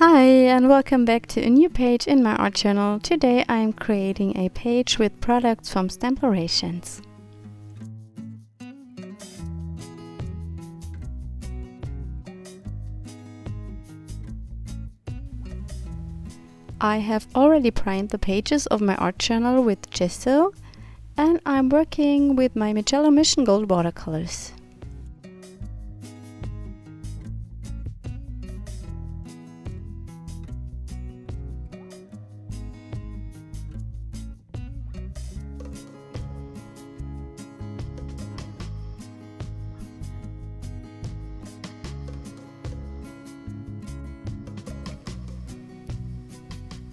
Hi and welcome back to a new page in my art journal. Today I am creating a page with products from STAMPlorations. I have already primed the pages of my art journal with gesso and I'm working with my Mijello Mission Gold watercolors.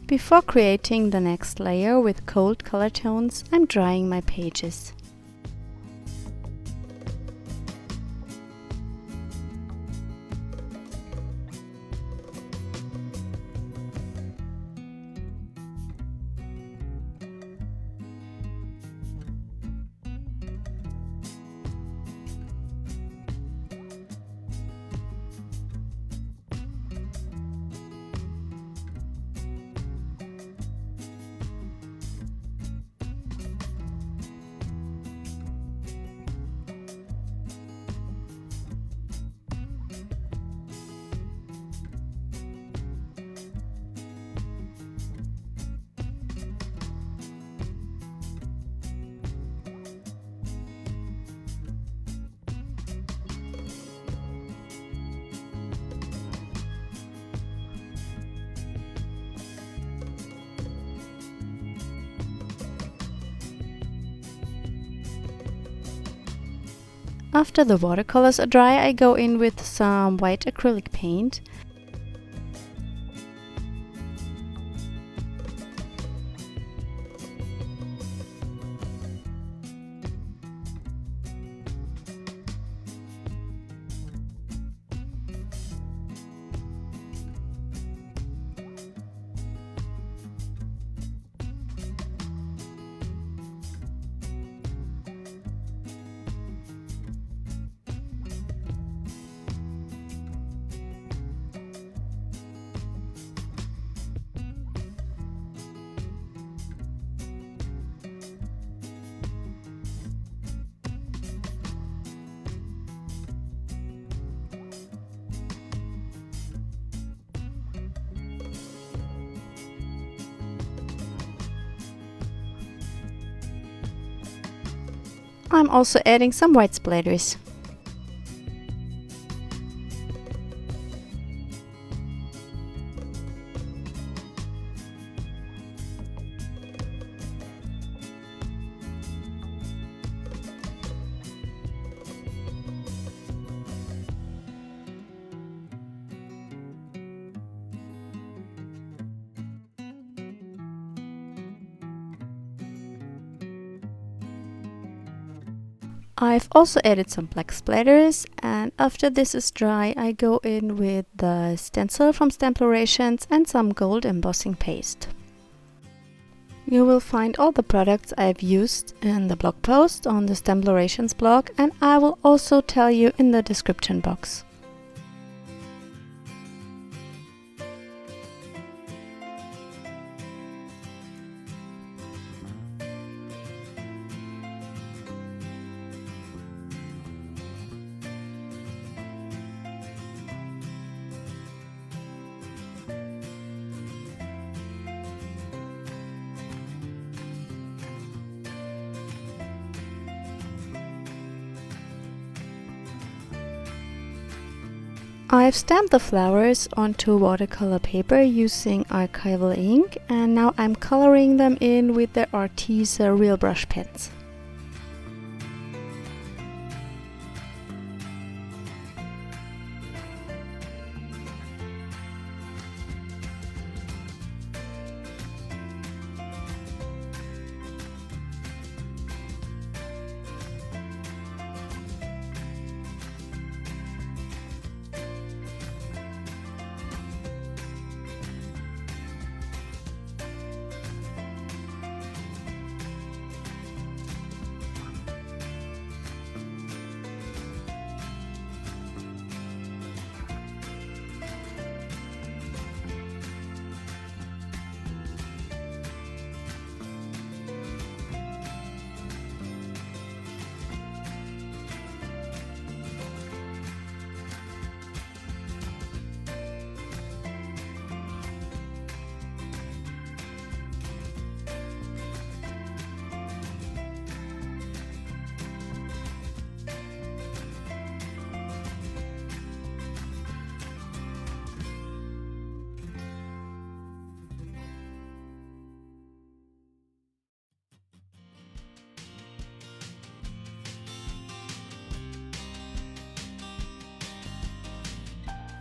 Before creating the next layer with cold color tones, I'm drying my pages. After the watercolors are dry, I go in with some white acrylic paint. I'm also adding some white splatters. I've also added some black splatters, and after this is dry I go in with the stencil from STAMPlorations and some gold embossing paste. You will find all the products I've used in the blog post on the STAMPlorations blog, and I will also tell you in the description box. I've stamped the flowers onto watercolor paper using Archival ink, and now I'm coloring them in with the Arteza Real Brush Pens.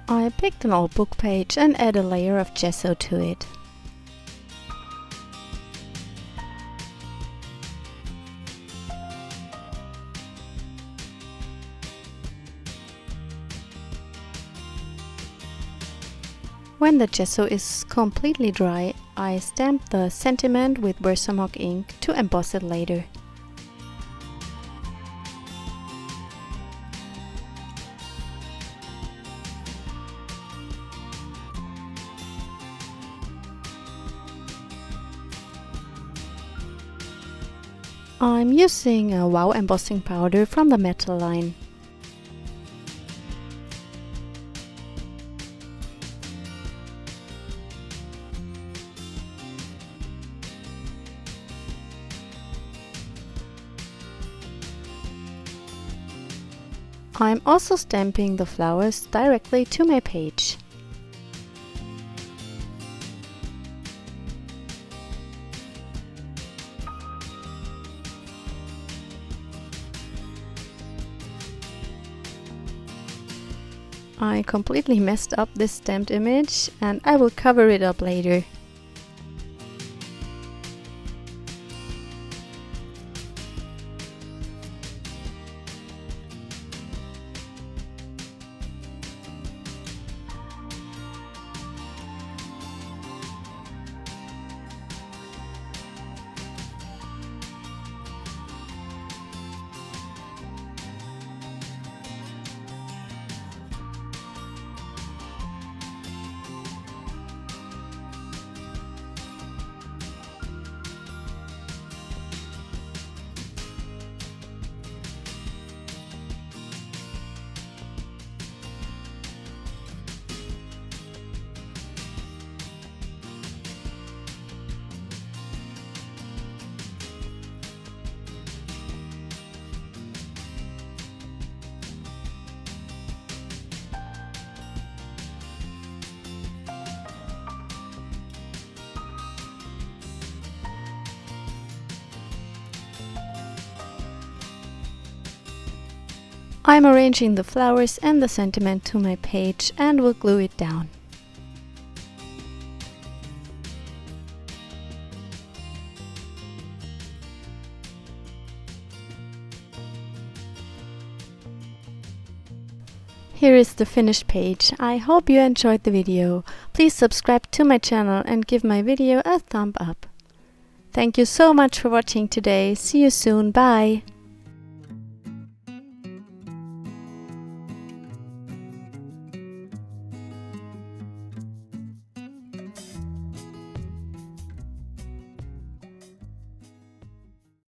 I picked an old book page and add a layer of gesso to it. When the gesso is completely dry, I stamp the sentiment with Versamark ink to emboss it later. I'm using a Wow embossing powder from the metal line. I'm also stamping the flowers directly to my page. I completely messed up this stamped image and I will cover it up later. I'm arranging the flowers and the sentiment to my page and will glue it down. Here is the finished page. I hope you enjoyed the video. Please subscribe to my channel and give my video a thumb up. Thank you so much for watching today. See you soon. Bye!